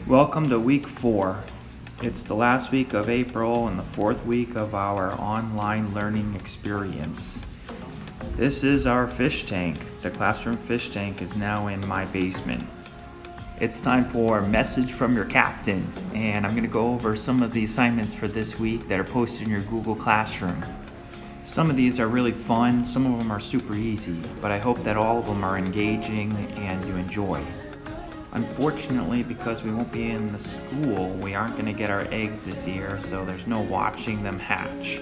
Welcome to week 4. It's the last week of April and the 4th week of our online learning experience. This is our fish tank. The classroom fish tank is now in my basement. It's time for Message from Your Captain, and I'm going to go over some of the assignments for this week that are posted in your Google Classroom. Some of these are really fun, some of them are super easy, but I hope that all of them are engaging and you enjoy. Unfortunately, because we won't be in the school, we aren't going to get our eggs this year, so there's no watching them hatch.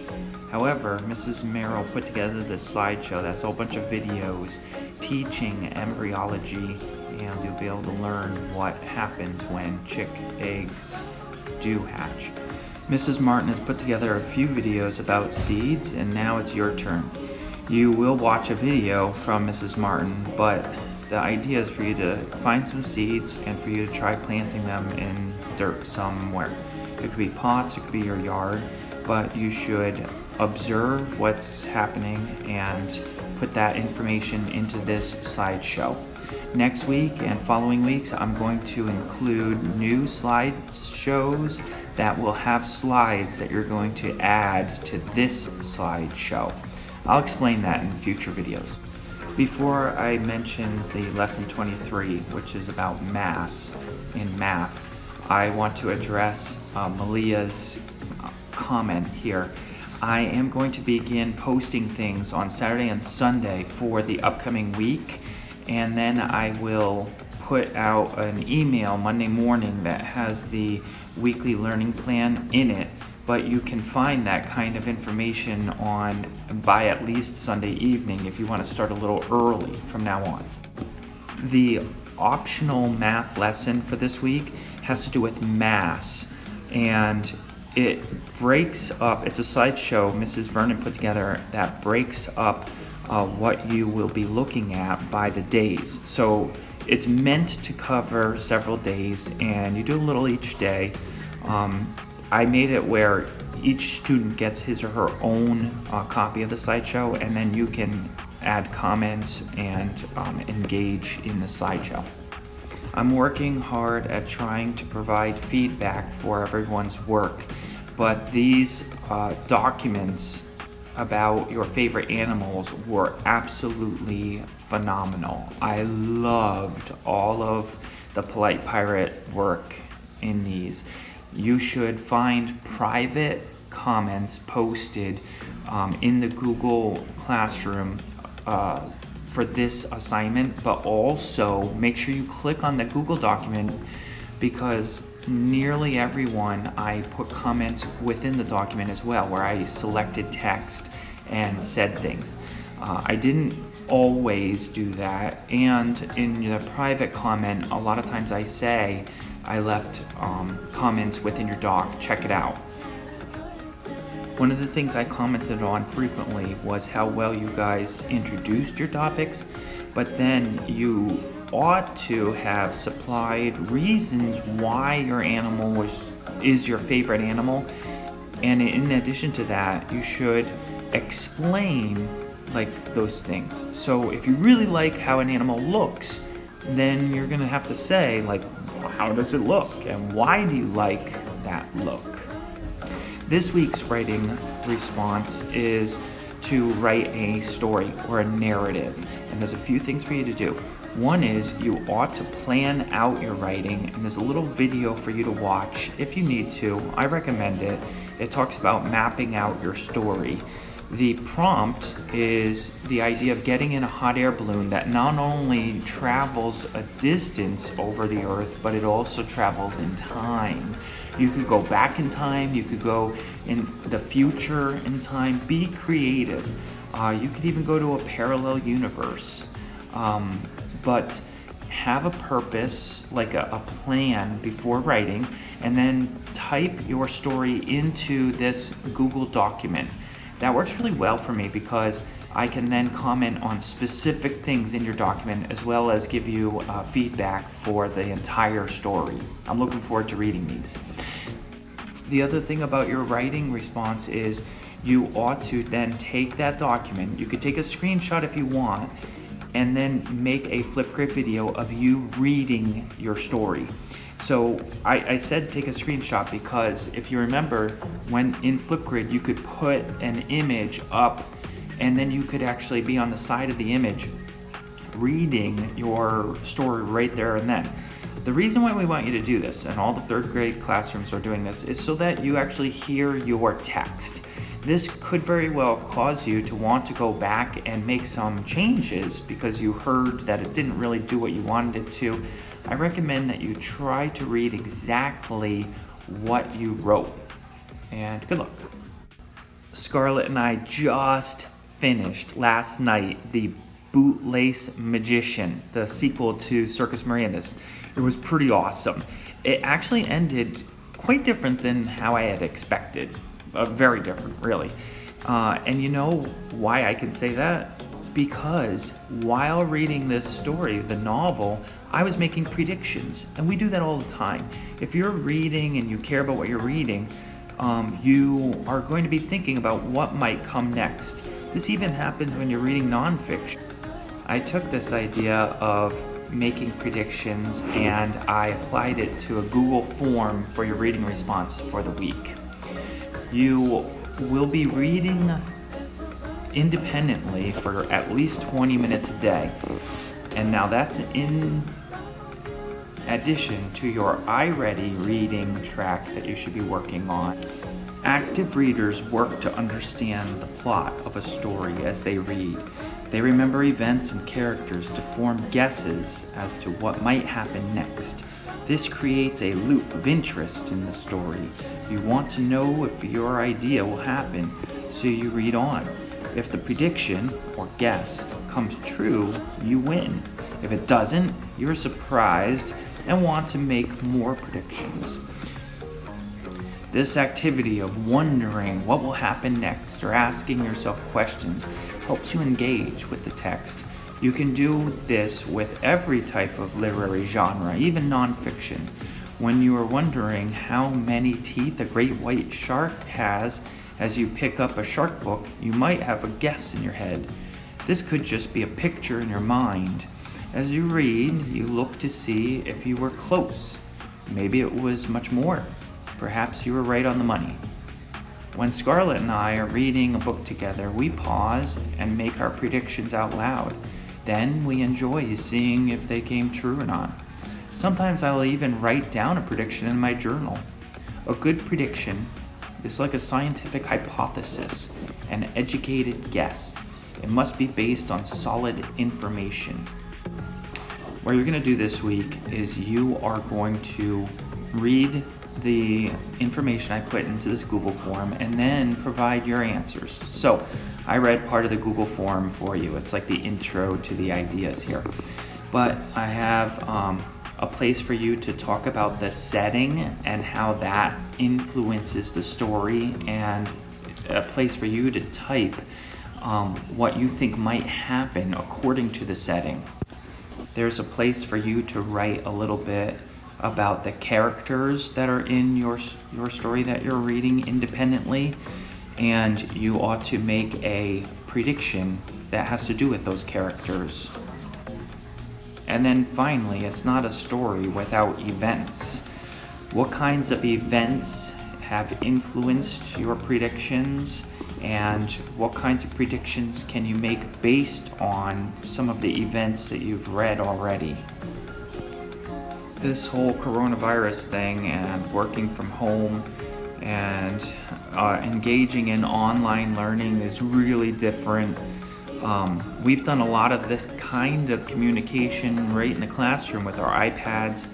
However, Mrs. Merrill put together this slideshow that's a whole bunch of videos teaching embryology, and you'll be able to learn what happens when chick eggs do hatch. Mrs. Martin has put together a few videos about seeds, and now it's your turn. You will watch a video from Mrs. Martin, but the idea is for you to find some seeds and for you to try planting them in dirt somewhere. It could be pots, it could be your yard, but you should observe what's happening and put that information into this slideshow. Next week and following weeks, I'm going to include new slideshows that will have slides that you're going to add to this slideshow. I'll explain that in future videos. Before I mention the lesson 23, which is about mass in math, I want to address Malia's comment here. I am going to begin posting things on Saturday and Sunday for the upcoming week, and then I will put out an email Monday morning that has the weekly learning plan in it, but you can find that kind of information by at least Sunday evening if you want to start a little early from now on. The optional math lesson for this week has to do with mass, and it breaks up, it's a slideshow Mrs. Vernon put together that breaks up what you will be looking at by the days. So it's meant to cover several days, and you do a little each day. I made it where each student gets his or her own copy of the slideshow, and then you can add comments and engage in the slideshow. I'm working hard at trying to provide feedback for everyone's work, but these documents about your favorite animals were absolutely phenomenal. I loved all of the Polite Pirate work in these. You should find private comments posted in the Google Classroom for this assignment, but also make sure you click on the Google document, because nearly everyone I put comments within the document as well, where I selected text and said things. I didn't always do that, and in the private comment, a lot of times I say I left comments within your doc, check it out. One of the things I commented on frequently was how well you guys introduced your topics, but then you ought to have supplied reasons why your animal is your favorite animal, and in addition to that, you should explain those things. So if you really like how an animal looks, then you're gonna have to say how does it look and why do you like that look? This week's writing response is to write a story or a narrative, and there's a few things for you to do. One is you ought to plan out your writing, and there's a little video for you to watch if you need to. I recommend it. It talks about mapping out your story. The prompt is the idea of getting in a hot air balloon that not only travels a distance over the Earth, but it also travels in time. You could go back in time, you could go in the future in time, be creative. You could even go to a parallel universe. But have a purpose, like a plan before writing, and then type your story into this Google document. That works really well for me because I can then comment on specific things in your document as well as give you feedback for the entire story. I'm looking forward to reading these. The other thing about your writing response is you ought to then take that document. You could take a screenshot if you want, and then make a Flipgrid video of you reading your story. So I said take a screenshot because if you remember, when in Flipgrid you could put an image up and then you could actually be on the side of the image reading your story right there and then. The reason why we want you to do this, and all the third grade classrooms are doing this, is so that you actually hear your text. This could very well cause you to want to go back and make some changes because you heard that it didn't really do what you wanted it to. I recommend that you try to read exactly what you wrote. And good luck. Scarlett and I just finished last night the Bootlace Magician, the sequel to Circus Mirandus. It was pretty awesome. It actually ended quite different than how I had expected. Very different, really. And you know why I can say that? Because while reading this story, the novel, I was making predictions. And we do that all the time. If you're reading and you care about what you're reading, you are going to be thinking about what might come next. This even happens when you're reading nonfiction. I took this idea of making predictions and I applied it to a Google form for your reading response for the week. You will be reading independently for at least 20 minutes a day. And now that's in addition to your iReady reading track that you should be working on. Active readers work to understand the plot of a story as they read. They remember events and characters to form guesses as to what might happen next. This creates a loop of interest in the story. You want to know if your idea will happen, so you read on. If the prediction, or guess, comes true, you win. If it doesn't, you're surprised and want to make more predictions. This activity of wondering what will happen next or asking yourself questions helps you engage with the text. You can do this with every type of literary genre, even nonfiction. When you are wondering how many teeth a great white shark has as you pick up a shark book, you might have a guess in your head. This could just be a picture in your mind. As you read, you look to see if you were close. Maybe it was much more. Perhaps you were right on the money. When Scarlett and I are reading a book together, we pause and make our predictions out loud. Then we enjoy seeing if they came true or not. Sometimes I'll even write down a prediction in my journal. A good prediction is like a scientific hypothesis, an educated guess. It must be based on solid information. What you're going to do this week is you are going to read the information I put into this Google form and then provide your answers. So I read part of the Google form for you. It's like the intro to the ideas here. But I have a place for you to talk about the setting and how that influences the story, and a place for you to type what you think might happen according to the setting. There's a place for you to write a little bit about the characters that are in your story that you're reading independently, and you ought to make a prediction that has to do with those characters. And then finally, it's not a story without events. What kinds of events have influenced your predictions, and what kinds of predictions can you make based on some of the events that you've read already? This whole coronavirus thing and working from home and engaging in online learning is really different. We've done a lot of this kind of communication right in the classroom with our iPads,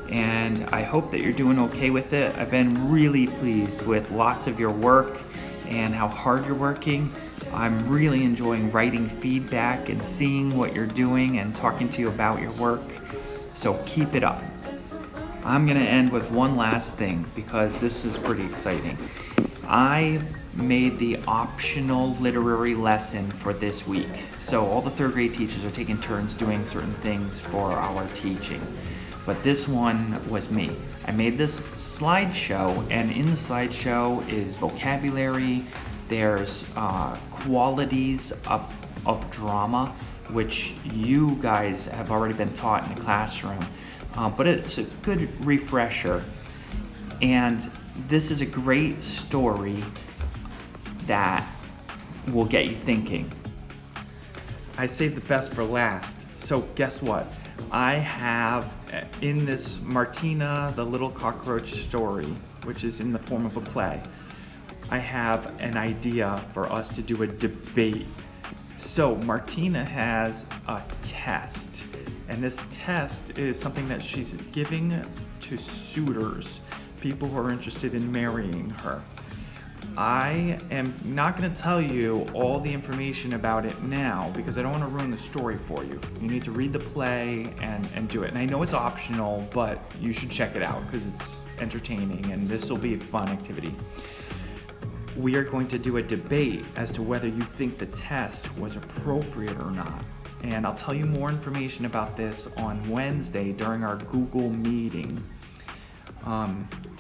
and I hope that you're doing okay with it. I've been really pleased with lots of your work and how hard you're working. I'm really enjoying writing feedback and seeing what you're doing and talking to you about your work, so keep it up. I'm going to end with one last thing because this is pretty exciting. I made the optional literary lesson for this week. So all the third grade teachers are taking turns doing certain things for our teaching. But this one was me. I made this slideshow, and in the slideshow is vocabulary, there's qualities of drama, which you guys have already been taught in the classroom. but it's a good refresher. And this is a great story that will get you thinking. I saved the best for last. So guess what? I have in this Martina the Little Cockroach story, which is in the form of a play, I have an idea for us to do a debate. So Martina has a test, and this test is something that she's giving to suitors, people who are interested in marrying her. I am not going to tell you all the information about it now because I don't want to ruin the story for you. You need to read the play and do it. And I know it's optional, but you should check it out because it's entertaining and this will be a fun activity. We are going to do a debate as to whether you think the test was appropriate or not. And I'll tell you more information about this on Wednesday during our Google meeting.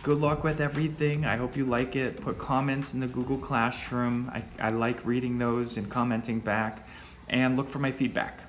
Good luck with everything. I hope you like it. Put comments in the Google Classroom. I like reading those and commenting back. And look for my feedback.